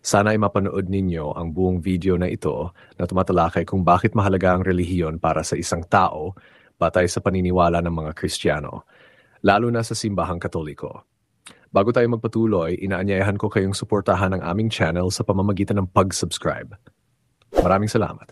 Sana ay mapanood ninyo ang buong video na ito na tumatalakay kung bakit mahalaga ang relihiyon para sa isang tao batay sa paniniwala ng mga Kristiyano, lalo na sa simbahang Katoliko. Bago tayo magpatuloy, inaanyayahan ko kayong suportahan ang aming channel sa pamamagitan ng pag-subscribe. Maraming salamat.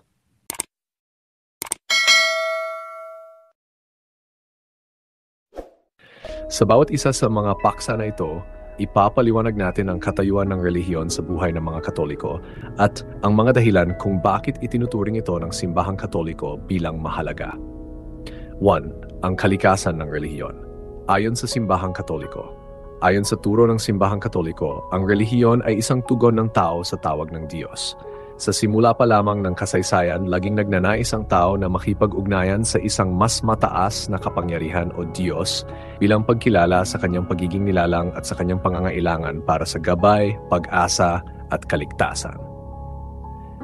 Sa bawat isa sa mga paksa na ito, ipapaliwanag natin ang katayuan ng relihiyon sa buhay ng mga Katoliko at ang mga dahilan kung bakit itinuturing ito ng simbahang Katoliko bilang mahalaga. 1. Ang kalikasan ng relihiyon. Ayon sa simbahang Katoliko. Ayon sa turo ng simbahang Katoliko, ang relihiyon ay isang tugon ng tao sa tawag ng Diyos. Sa simula pa lamang ng kasaysayan, laging nagnanais ang tao na makipag-ugnayan sa isang mas mataas na kapangyarihan o Diyos bilang pagkilala sa kanyang pagiging nilalang at sa kanyang pangangailangan para sa gabay, pag-asa at kaligtasan.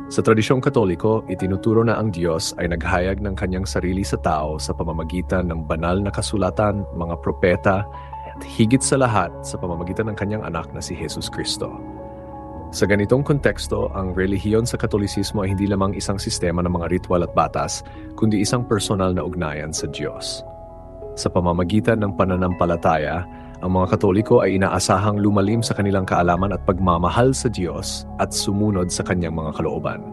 Sa tradisyong Katoliko, itinuturo na ang Diyos ay naghayag ng kanyang sarili sa tao sa pamamagitan ng banal na kasulatan, mga propeta, at higit sa lahat sa pamamagitan ng kanyang anak na si Jesus Cristo. Sa ganitong konteksto, ang relihiyon sa Katolisismo ay hindi lamang isang sistema ng mga ritual at batas, kundi isang personal na ugnayan sa Diyos. Sa pamamagitan ng pananampalataya, ang mga Katoliko ay inaasahang lumalim sa kanilang kaalaman at pagmamahal sa Diyos at sumunod sa kanyang mga kalooban.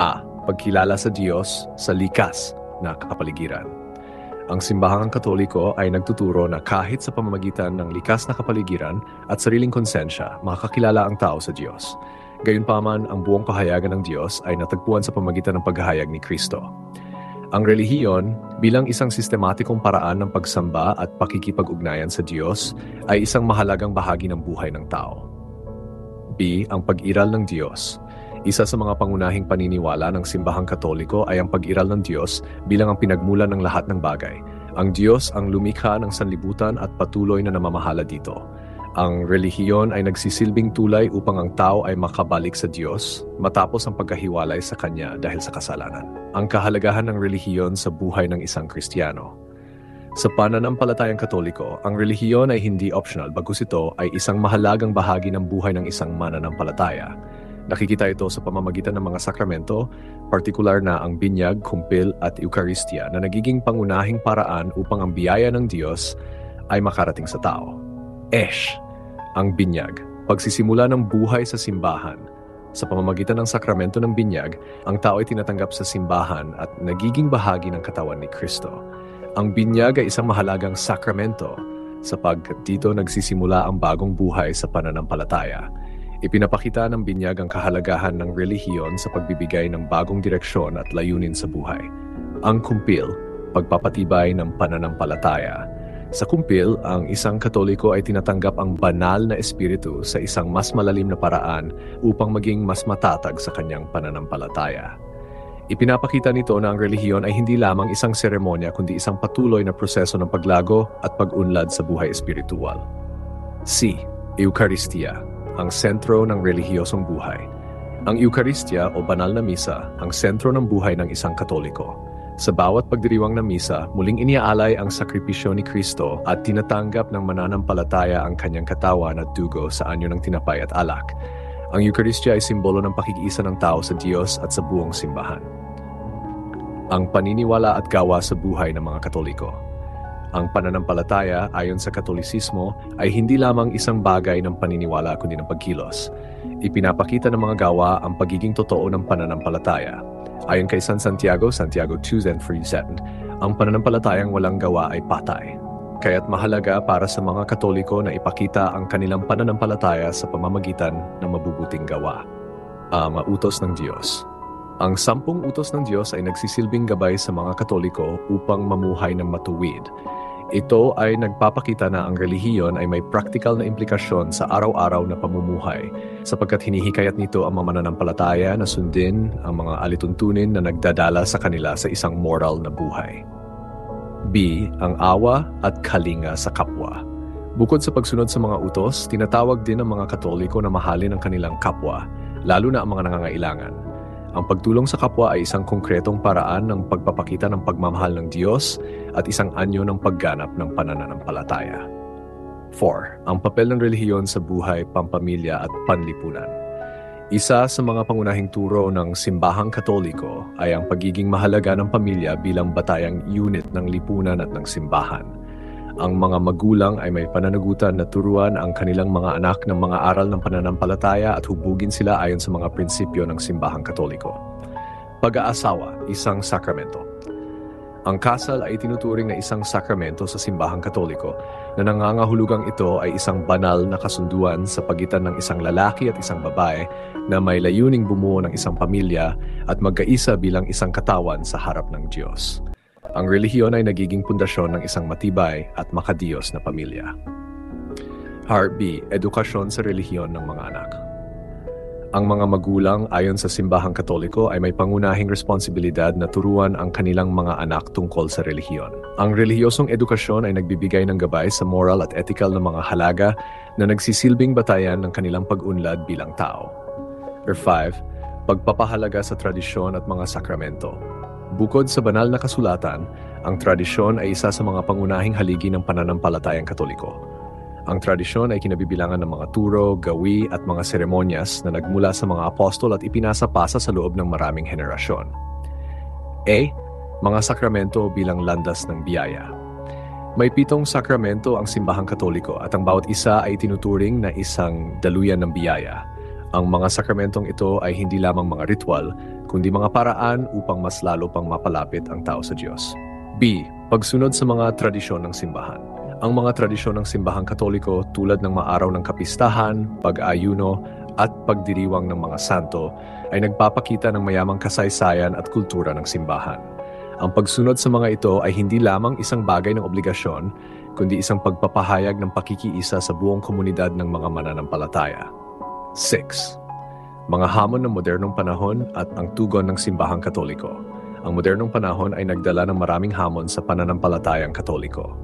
A. Pagkilala sa Diyos sa likas na kapaligiran. Ang simbahang Katoliko ay nagtuturo na kahit sa pamamagitan ng likas na kapaligiran at sariling konsensya, makakakilala ang tao sa Diyos. Gayunpaman, ang buong kahayagan ng Diyos ay natagpuan sa pamamagitan ng paghahayag ni Kristo. Ang relihiyon, bilang isang sistematikong paraan ng pagsamba at pakikipag-ugnayan sa Diyos, ay isang mahalagang bahagi ng buhay ng tao. B. Ang pag-iral ng Diyos. Isa sa mga pangunahing paniniwala ng simbahang Katoliko ay ang pag-iral ng Diyos bilang ang pinagmulan ng lahat ng bagay. Ang Diyos ang lumikha ng sanlibutan at patuloy na namamahala dito. Ang relihiyon ay nagsisilbing tulay upang ang tao ay makabalik sa Diyos matapos ang pagkahiwalay sa Kanya dahil sa kasalanan. Ang kahalagahan ng relihiyon sa buhay ng isang Kristiyano. Sa pananampalatayang Katoliko, ang relihiyon ay hindi optional bagkus ito ay isang mahalagang bahagi ng buhay ng isang mananampalataya. Nakikita ito sa pamamagitan ng mga sakramento, partikular na ang binyag, kumpil at Eucharistia na nagiging pangunahing paraan upang ang biyaya ng Diyos ay makarating sa tao. Ang binyag, pagsisimula ng buhay sa simbahan. Sa pamamagitan ng sakramento ng binyag, ang tao ay tinatanggap sa simbahan at nagiging bahagi ng katawan ni Kristo. Ang binyag ay isang mahalagang sakramento sapagkat dito nagsisimula ang bagong buhay sa pananampalataya. Ipinapakita ng binyag ang kahalagahan ng relihiyon sa pagbibigay ng bagong direksyon at layunin sa buhay. Ang kumpil, pagpapatibay ng pananampalataya. Sa kumpil, ang isang Katoliko ay tinatanggap ang banal na espiritu sa isang mas malalim na paraan upang maging mas matatag sa kanyang pananampalataya. Ipinapakita nito na ang relihiyon ay hindi lamang isang seremonya kundi isang patuloy na proseso ng paglago at pag-unlad sa buhay espiritual. C. Eucharistia, ang sentro ng relihiyosong buhay. Ang Eucharistia o banal na misa ang sentro ng buhay ng isang Katoliko. Sa bawat pagdiriwang ng misa, muling iniaalay ang sakripisyo ni Kristo at tinatanggap ng mananampalataya ang kanyang katawan at dugo sa anyo ng tinapay at alak. Ang Eucharistia ay simbolo ng pakikiisa ng tao sa Diyos at sa buong simbahan. Ang paniniwala at gawa sa buhay ng mga Katoliko. Ang pananampalataya ayon sa Katolisismo ay hindi lamang isang bagay ng paniniwala kundi ng pagkilos. Ipinapakita ng mga gawa ang pagiging totoo ng pananampalataya. Ayon kay San Santiago 2:37, ang pananampalatayang walang gawa ay patay. Kaya't mahalaga para sa mga Katoliko na ipakita ang kanilang pananampalataya sa pamamagitan ng mabubuting gawa. Utos ng Diyos. Ang 10 utos ng Diyos ay nagsisilbing gabay sa mga Katoliko upang mamuhay ng matuwid. Ito ay nagpapakita na ang relihiyon ay may practical na implikasyon sa araw-araw na pamumuhay sapagkat hinihikayat nito ang mga mananampalataya na sundin ang mga alituntunin na nagdadala sa kanila sa isang moral na buhay. B. Ang awa at kalinga sa kapwa. Bukod sa pagsunod sa mga utos, tinatawag din ng mga Katoliko na mahalin ang kanilang kapwa, lalo na ang mga nangangailangan. Ang pagtulong sa kapwa ay isang konkretong paraan ng pagpapakita ng pagmamahal ng Diyos at isang anyo ng pagganap ng pananampalataya. 4. Ang papel ng relihiyon sa buhay, pampamilya at panlipunan. Isa sa mga pangunahing turo ng simbahang Katoliko ay ang pagiging mahalaga ng pamilya bilang batayang unit ng lipunan at ng simbahan. Ang mga magulang ay may pananagutan na turuan ang kanilang mga anak ng mga aral ng pananampalataya at hubugin sila ayon sa mga prinsipyo ng simbahang Katoliko. Pag-aasawa, isang sakramento. Ang kasal ay tinuturing na isang sakramento sa simbahang Katoliko na nangangahulugang ito ay isang banal na kasunduan sa pagitan ng isang lalaki at isang babae na may layuning bumuo ng isang pamilya at magkaisa bilang isang katawan sa harap ng Diyos. Ang relihiyon ay nagiging pundasyon ng isang matibay at makadiyos na pamilya. Part B. Edukasyon sa relihiyon ng mga anak. Ang mga magulang ayon sa simbahang Katoliko ay may pangunahing responsibilidad na turuan ang kanilang mga anak tungkol sa relihiyon. Ang relihiyosong edukasyon ay nagbibigay ng gabay sa moral at ethical na mga halaga na nagsisilbing batayan ng kanilang pag-unlad bilang tao. 5. Pagpapahalaga sa tradisyon at mga sakramento. Bukod sa banal na kasulatan, ang tradisyon ay isa sa mga pangunahing haligi ng pananampalatayang Katoliko. Ang tradisyon ay kinabibilangan ng mga turo, gawi at mga seremonyas na nagmula sa mga apostol at ipinasa-pasa sa loob ng maraming henerasyon. A. Mga sakramento bilang landas ng biyaya. May 7 sakramento ang simbahang Katoliko at ang bawat isa ay tinuturing na isang daluyan ng biyaya. Ang mga sakramentong ito ay hindi lamang mga ritual, kundi mga paraan upang mas lalo pang mapalapit ang tao sa Diyos. B. Pagsunod sa mga tradisyon ng simbahan. Ang mga tradisyon ng simbahang Katoliko tulad ng mga araw ng kapistahan, pag-ayuno, at pagdiriwang ng mga santo ay nagpapakita ng mayamang kasaysayan at kultura ng simbahan. Ang pagsunod sa mga ito ay hindi lamang isang bagay ng obligasyon, kundi isang pagpapahayag ng pakikiisa sa buong komunidad ng mga mananampalataya. 6. Mga hamon ng modernong panahon at ang tugon ng simbahang Katoliko. Ang modernong panahon ay nagdala ng maraming hamon sa pananampalatayang Katoliko.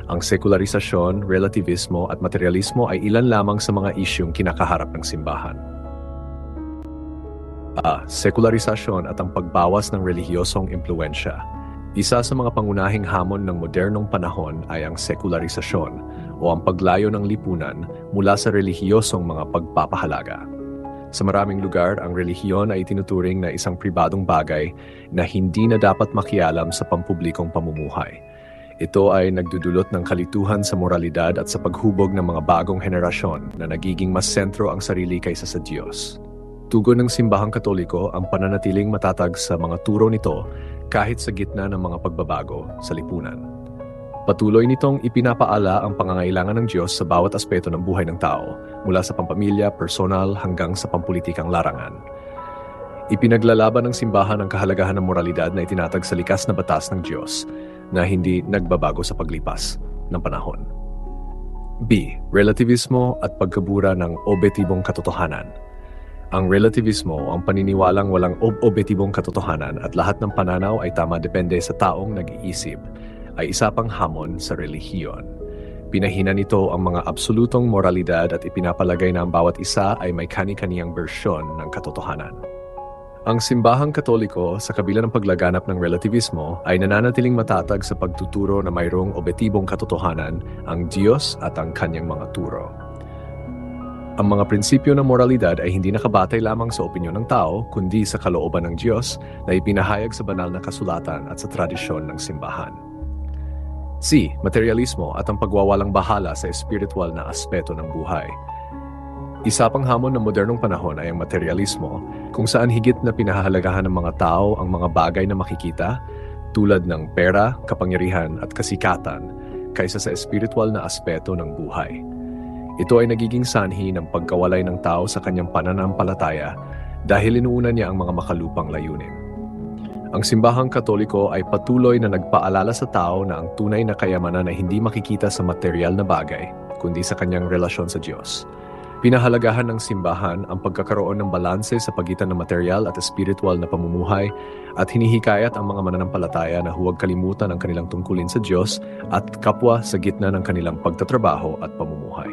Ang sekularisasyon, relativismo at materialismo ay ilan lamang sa mga isyung kinakaharap ng simbahan. Sekularisasyon at ang pagbawas ng relihiyosong impluensya. Isa sa mga pangunahing hamon ng modernong panahon ay ang sekularisasyon o ang paglayo ng lipunan mula sa relihiyosong mga pagpapahalaga. Sa maraming lugar, ang relihiyon ay tinuturing na isang pribadong bagay na hindi na dapat makialam sa pampublikong pamumuhay. Ito ay nagdudulot ng kalituhan sa moralidad at sa paghubog ng mga bagong henerasyon na nagiging mas sentro ang sarili kaysa sa Diyos. Tugon ng simbahang Katoliko ang pananatiling matatag sa mga turo nito kahit sa gitna ng mga pagbabago sa lipunan. Patuloy nitong ipinapaala ang pangangailangan ng Diyos sa bawat aspeto ng buhay ng tao, mula sa pampamilya, personal hanggang sa pampulitikang larangan. Ipinaglalaban ng simbahan ang kahalagahan ng moralidad na itinatag sa likas na batas ng Diyos na hindi nagbabago sa paglipas ng panahon. B. Relativismo at pagkabura ng objetibong katotohanan. Ang relativismo o ang paniniwalang walang objetibong katotohanan at lahat ng pananaw ay tama depende sa taong nag-iisip ay isa pang hamon sa relihiyon. Pinahina nito ang mga absolutong moralidad at ipinapalagay na ang bawat isa ay may kani-kaniyang bersyon ng katotohanan. Ang simbahang Katoliko, sa kabila ng paglaganap ng relativismo, ay nananatiling matatag sa pagtuturo na mayroong objetibong katotohanan ang Diyos at ang kanyang mga turo. Ang mga prinsipyo ng moralidad ay hindi nakabatay lamang sa opinyon ng tao, kundi sa kalooban ng Diyos na ipinahayag sa banal na kasulatan at sa tradisyon ng simbahan. C. Materialismo at ang pagwawalang bahala sa espiritual na aspeto ng buhay. Isa pang hamon ng modernong panahon ay ang materialismo, kung saan higit na pinahahalagahan ng mga tao ang mga bagay na makikita, tulad ng pera, kapangyarihan at kasikatan, kaysa sa espiritual na aspeto ng buhay. Ito ay nagiging sanhi ng pagkawalay ng tao sa kanyang pananampalataya dahil inuuna niya ang mga makalupang layunin. Ang simbahang Katoliko ay patuloy na nagpaalala sa tao na ang tunay na kayamanan ay hindi makikita sa material na bagay, kundi sa kanyang relasyon sa Diyos. Pinahalagahan ng simbahan ang pagkakaroon ng balanse sa pagitan ng material at espiritual na pamumuhay at hinihikayat ang mga mananampalataya na huwag kalimutan ang kanilang tungkulin sa Diyos at kapwa sa gitna ng kanilang pagtatrabaho at pamumuhay.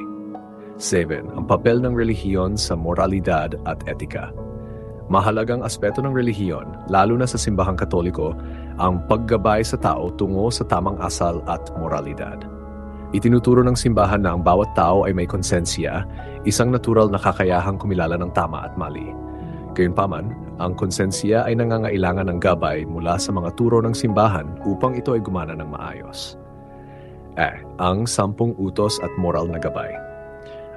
7. Ang papel ng relihiyon sa moralidad at etika. Mahalagang aspeto ng relihiyon, lalo na sa simbahang Katoliko, ang paggabay sa tao tungo sa tamang asal at moralidad. Itinuturo ng simbahan na ang bawat tao ay may konsensya, isang natural na kakayahang kumilala ng tama at mali. Gayunpaman, ang konsensya ay nangangailangan ng gabay mula sa mga turo ng simbahan upang ito ay gumana ng maayos. Ang 10 utos at moral na gabay.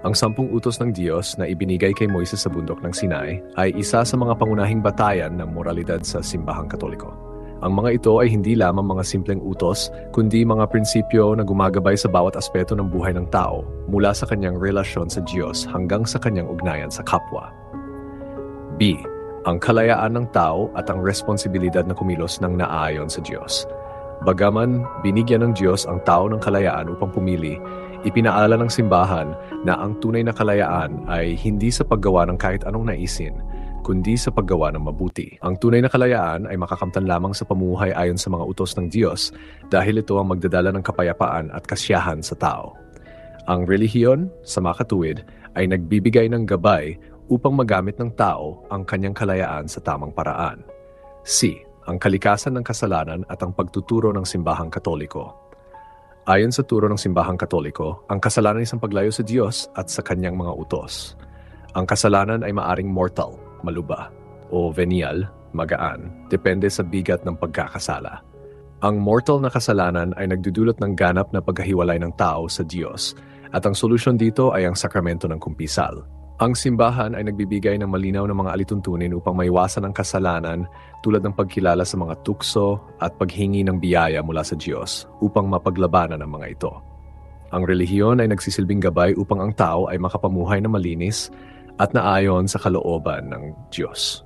Ang 10 utos ng Diyos na ibinigay kay Moises sa bundok ng Sinai ay isa sa mga pangunahing batayan ng moralidad sa simbahang Katoliko. Ang mga ito ay hindi lamang mga simpleng utos, kundi mga prinsipyo na gumagabay sa bawat aspeto ng buhay ng tao, mula sa kanyang relasyon sa Diyos hanggang sa kanyang ugnayan sa kapwa. B. Ang kalayaan ng tao at ang responsibilidad na kumilos ng naaayon sa Diyos. Bagaman binigyan ng Diyos ang tao ng kalayaan upang pumili, ipinaalala ng simbahan na ang tunay na kalayaan ay hindi sa paggawa ng kahit anong naisin, kundi sa paggawa ng mabuti. Ang tunay na kalayaan ay makakamtan lamang sa pamumuhay ayon sa mga utos ng Diyos dahil ito ang magdadala ng kapayapaan at kasiyahan sa tao. Ang relihiyon, sa makatuwid, ay nagbibigay ng gabay upang magamit ng tao ang kanyang kalayaan sa tamang paraan. C. Ang kalikasan ng kasalanan at ang pagtuturo ng simbahang Katoliko. Ayon sa turo ng simbahang Katoliko, ang kasalanan ay isang paglayo sa Diyos at sa kanyang mga utos. Ang kasalanan ay maaring mortal, maluba, o venial, magaan, depende sa bigat ng pagkakasala. Ang mortal na kasalanan ay nagdudulot ng ganap na pagkahiwalay ng tao sa Diyos, at ang solusyon dito ay ang sakramento ng kumpisal. Ang simbahan ay nagbibigay ng malinaw na mga alituntunin upang maiwasan ang kasalanan tulad ng pagkilala sa mga tukso at paghingi ng biyaya mula sa Diyos upang mapaglabanan ang mga ito. Ang relihiyon ay nagsisilbing gabay upang ang tao ay makapamuhay na malinis at naayon sa kalooban ng Diyos.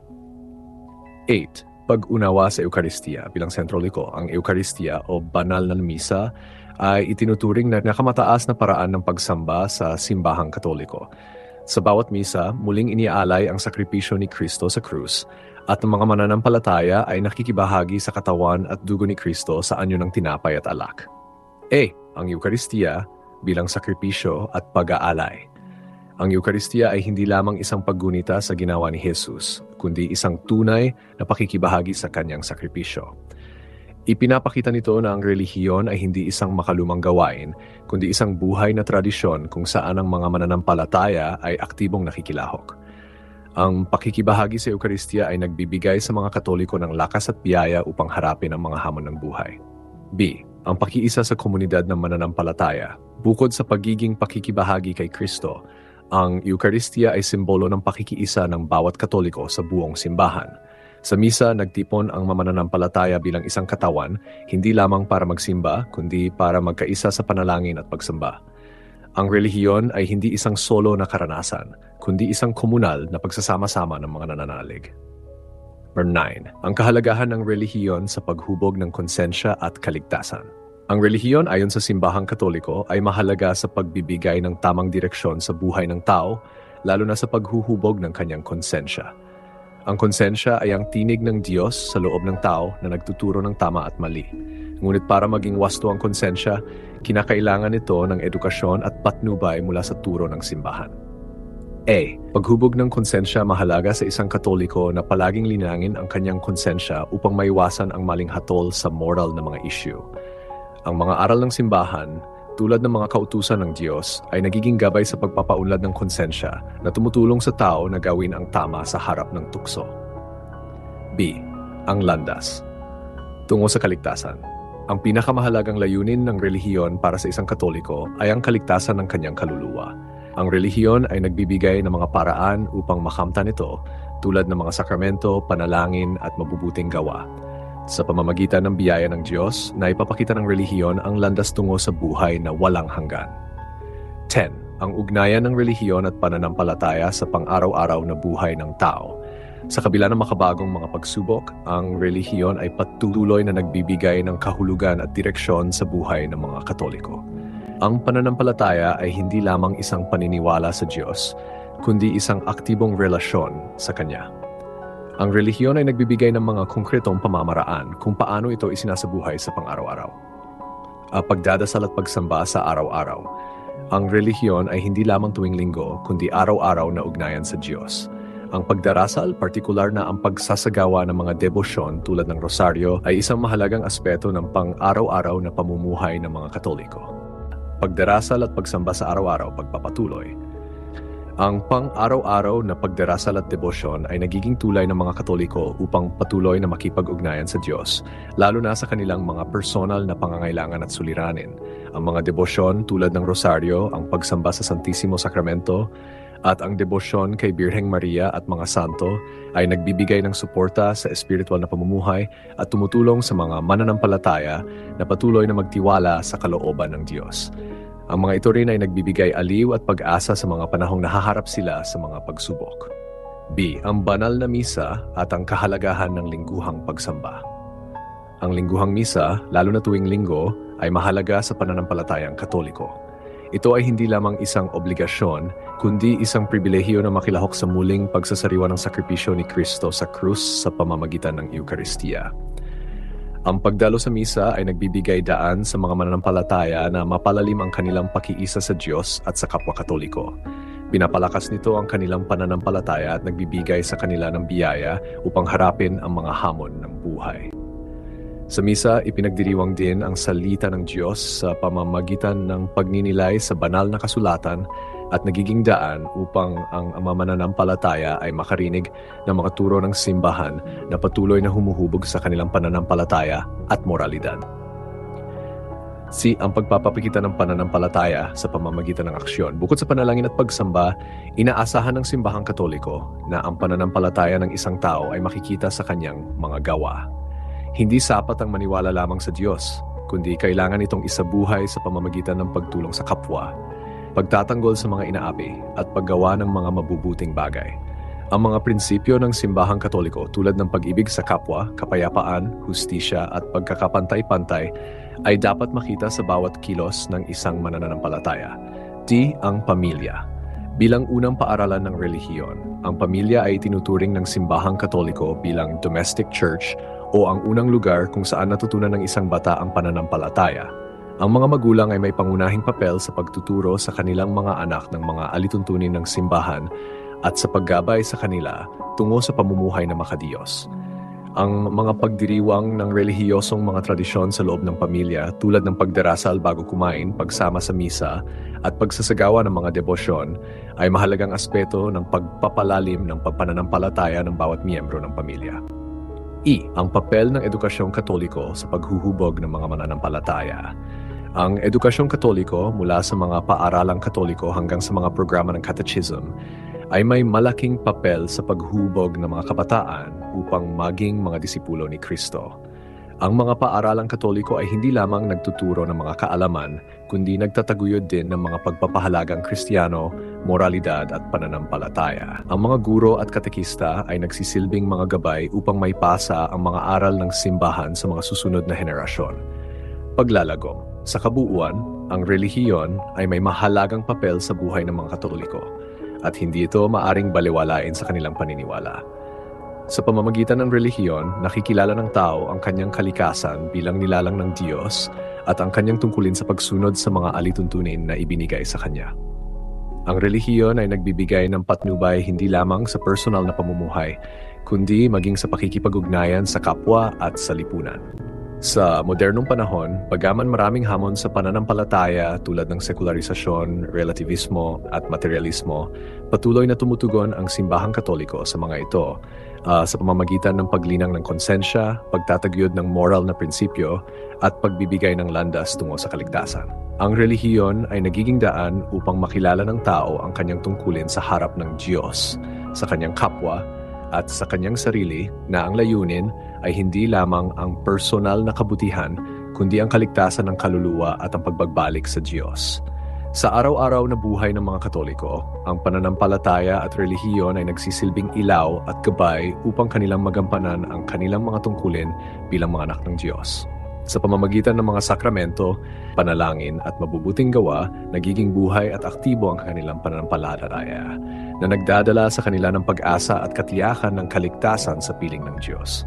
8. Pag-unawa sa Eukaristiya. Bilang sentro liko, ang Eukaristiya o banal na misa ay itinuturing na nakamataas na paraan ng pagsamba sa simbahang Katoliko. Sa bawat misa, muling iniaalay ang sakripisyo ni Kristo sa krus at ang mga mananampalataya ay nakikibahagi sa katawan at dugo ni Kristo sa anyo ng tinapay at alak. Ang Eukaristiya bilang sakripisyo at pag-aalay. Ang Eukaristiya ay hindi lamang isang paggunita sa ginawa ni Jesus, kundi isang tunay na pakikibahagi sa kanyang sakripisyo. Ipinapakita nito na ang relihiyon ay hindi isang makalumang gawain, kundi isang buhay na tradisyon kung saan ang mga mananampalataya ay aktibong nakikilahok. Ang pakikibahagi sa Eukaristiya ay nagbibigay sa mga Katoliko ng lakas at biyaya upang harapin ang mga hamon ng buhay. B. Ang pakiisa sa komunidad ng mananampalataya. Bukod sa pagiging pakikibahagi kay Kristo, ang Eukaristiya ay simbolo ng pakikiisa ng bawat Katoliko sa buong simbahan. Sa misa, nagtipon ang mananampalataya bilang isang katawan, hindi lamang para magsimba, kundi para magkaisa sa panalangin at pagsamba. Ang relihiyon ay hindi isang solo na karanasan, kundi isang komunal na pagsasama-sama ng mga nananalig. 9. Ang kahalagahan ng relihiyon sa paghubog ng konsensya at kaligtasan. Ang relihiyon ayon sa simbahang Katoliko ay mahalaga sa pagbibigay ng tamang direksyon sa buhay ng tao, lalo na sa paghuhubog ng kanyang konsensya. Ang konsensya ay ang tinig ng Diyos sa loob ng tao na nagtuturo ng tama at mali. Ngunit para maging wasto ang konsensya, kinakailangan ito ng edukasyon at patnubay mula sa turo ng simbahan. Paghubog ng konsensya mahalaga sa isang Katoliko na palaging linangin ang kanyang konsensya upang maiwasan ang maling hatol sa moral na mga issue. Ang mga aral ng simbahan, tulad ng mga kautusan ng Diyos, ay nagiging gabay sa pagpapaunlad ng konsensya na tumutulong sa tao na gawin ang tama sa harap ng tukso. B. Ang landas. Tungo sa kaligtasan. Ang pinakamahalagang layunin ng relihiyon para sa isang Katoliko ay ang kaligtasan ng kanyang kaluluwa. Ang relihiyon ay nagbibigay ng mga paraan upang makamtan ito, tulad ng mga sakramento, panalangin at mabubuting gawa. Sa pamamagitan ng biyaya ng Diyos, na ipapakita ng relihiyon ang landas tungo sa buhay na walang hanggan. 10. Ang ugnayan ng relihiyon at pananampalataya sa pang-araw-araw na buhay ng tao. Sa kabila ng makabagong mga pagsubok, ang relihiyon ay patuloy na nagbibigay ng kahulugan at direksyon sa buhay ng mga Katoliko. Ang pananampalataya ay hindi lamang isang paniniwala sa Diyos, kundi isang aktibong relasyon sa Kanya. Ang relihiyon ay nagbibigay ng mga konkretong pamamaraan kung paano ito isinasabuhay sa pang-araw-araw. Pagdadasal at pagsamba sa araw-araw. Ang relihiyon ay hindi lamang tuwing linggo, kundi araw-araw na ugnayan sa Diyos. Ang pagdarasal, partikular na ang pagsasagawa ng mga debosyon tulad ng rosaryo, ay isang mahalagang aspeto ng pang-araw-araw na pamumuhay ng mga Katoliko. Pagdarasal at pagsamba sa araw-araw, pagpapatuloy. Ang pang-araw-araw na pagdarasal at debosyon ay nagiging tulay ng mga Katoliko upang patuloy na makipag-ugnayan sa Diyos, lalo na sa kanilang mga personal na pangangailangan at suliranin. Ang mga debosyon tulad ng Rosaryo, ang pagsamba sa Santisimo Sakramento, at ang debosyon kay Birheng Maria at mga santo ay nagbibigay ng suporta sa espiritual na pamumuhay at tumutulong sa mga mananampalataya na patuloy na magtiwala sa kalooban ng Diyos. Ang mga ito rin ay nagbibigay aliw at pag-asa sa mga panahong nahaharap sila sa mga pagsubok. B. Ang banal na misa at ang kahalagahan ng lingguhang pagsamba. Ang lingguhang misa, lalo na tuwing linggo, ay mahalaga sa pananampalatayang Katoliko. Ito ay hindi lamang isang obligasyon, kundi isang pribilehiyo na makilahok sa muling pagsasariwa ng sakripisyo ni Kristo sa krus sa pamamagitan ng Eukaristiya. Ang pagdalo sa misa ay nagbibigay daan sa mga mananampalataya na mapalalim ang kanilang pakiisa sa Diyos at sa kapwa Katoliko. Pinapalakas nito ang kanilang pananampalataya at nagbibigay sa kanila ng biyaya upang harapin ang mga hamon ng buhay. Sa misa, ipinagdiriwang din ang salita ng Diyos sa pamamagitan ng pagninilay sa banal na kasulatan at nagiging daan upang ang mananampalataya ay makarinig ng mga turo ng simbahan na patuloy na humuhubog sa kanilang pananampalataya at moralidad. C. Ang pagpapakita ng pananampalataya sa pamamagitan ng aksyon. Bukod sa panalangin at pagsamba, inaasahan ng simbahang Katoliko na ang pananampalataya ng isang tao ay makikita sa kanyang mga gawa. Hindi sapat ang maniwala lamang sa Diyos, kundi kailangan itong isabuhay sa pamamagitan ng pagtulong sa kapwa, pagtatanggol sa mga inaapi, at paggawa ng mga mabubuting bagay. Ang mga prinsipyo ng simbahang Katoliko tulad ng pag-ibig sa kapwa, kapayapaan, hustisya at pagkakapantay-pantay ay dapat makita sa bawat kilos ng isang mananampalataya. D. Ang pamilya. Bilang unang paaralan ng relihiyon, ang pamilya ay tinuturing ng simbahang Katoliko bilang domestic church o ang unang lugar kung saan natutunan ng isang bata ang pananampalataya. Ang mga magulang ay may pangunahing papel sa pagtuturo sa kanilang mga anak ng mga alituntunin ng simbahan at sa paggabay sa kanila tungo sa pamumuhay na makadiyos. Ang mga pagdiriwang ng relihiyosong mga tradisyon sa loob ng pamilya tulad ng pagdarasal bago kumain, pagsama sa misa, at pagsasagawa ng mga debosyon ay mahalagang aspeto ng pagpapalalim ng pananampalataya ng bawat miyembro ng pamilya. E. Ang papel ng edukasyong Katoliko sa paghuhubog ng mga mananampalataya. Ang edukasyong Katoliko mula sa mga paaralang Katoliko hanggang sa mga programa ng catechism ay may malaking papel sa paghubog ng mga kabataan upang maging mga disipulo ni Kristo. Ang mga paaralang Katoliko ay hindi lamang nagtuturo ng mga kaalaman, kundi nagtataguyod din ng mga pagpapahalagang Kristiyano, moralidad at pananampalataya. Ang mga guro at katekista ay nagsisilbing mga gabay upang maipasa ang mga aral ng simbahan sa mga susunod na henerasyon. Paglalagom. Sa kabuuan, ang relihiyon ay may mahalagang papel sa buhay ng mga Katoliko at hindi ito maaring baliwalain sa kanilang paniniwala. Sa pamamagitan ng relihiyon, nakikilala ng tao ang kanyang kalikasan bilang nilalang ng Diyos at ang kanyang tungkulin sa pagsunod sa mga alituntunin na ibinigay sa kanya. Ang relihiyon ay nagbibigay ng patnubay hindi lamang sa personal na pamumuhay, kundi maging sa pakikipag-ugnayan sa kapwa at sa lipunan. Sa modernong panahon, bagaman maraming hamon sa pananampalataya tulad ng sekularisasyon, relativismo at materialismo, patuloy na tumutugon ang simbahang Katoliko sa mga ito sa pamamagitan ng paglinang ng konsensya, pagtatagyod ng moral na prinsipyo at pagbibigay ng landas tungo sa kaligtasan. Ang relihiyon ay nagiging daan upang makilala ng tao ang kanyang tungkulin sa harap ng Diyos, sa kanyang kapwa at sa kanyang sarili na ang layunin ay hindi lamang ang personal na kabutihan, kundi ang kaligtasan ng kaluluwa at ang pagbabalik sa Diyos. Sa araw-araw na buhay ng mga Katoliko, ang pananampalataya at relihiyon ay nagsisilbing ilaw at gabay upang kanilang magampanan ang kanilang mga tungkulin bilang mga anak ng Diyos. Sa pamamagitan ng mga sakramento, panalangin at mabubuting gawa, nagiging buhay at aktibo ang kanilang pananampalataya na nagdadala sa kanila ng pag-asa at katiyakan ng kaligtasan sa piling ng Diyos.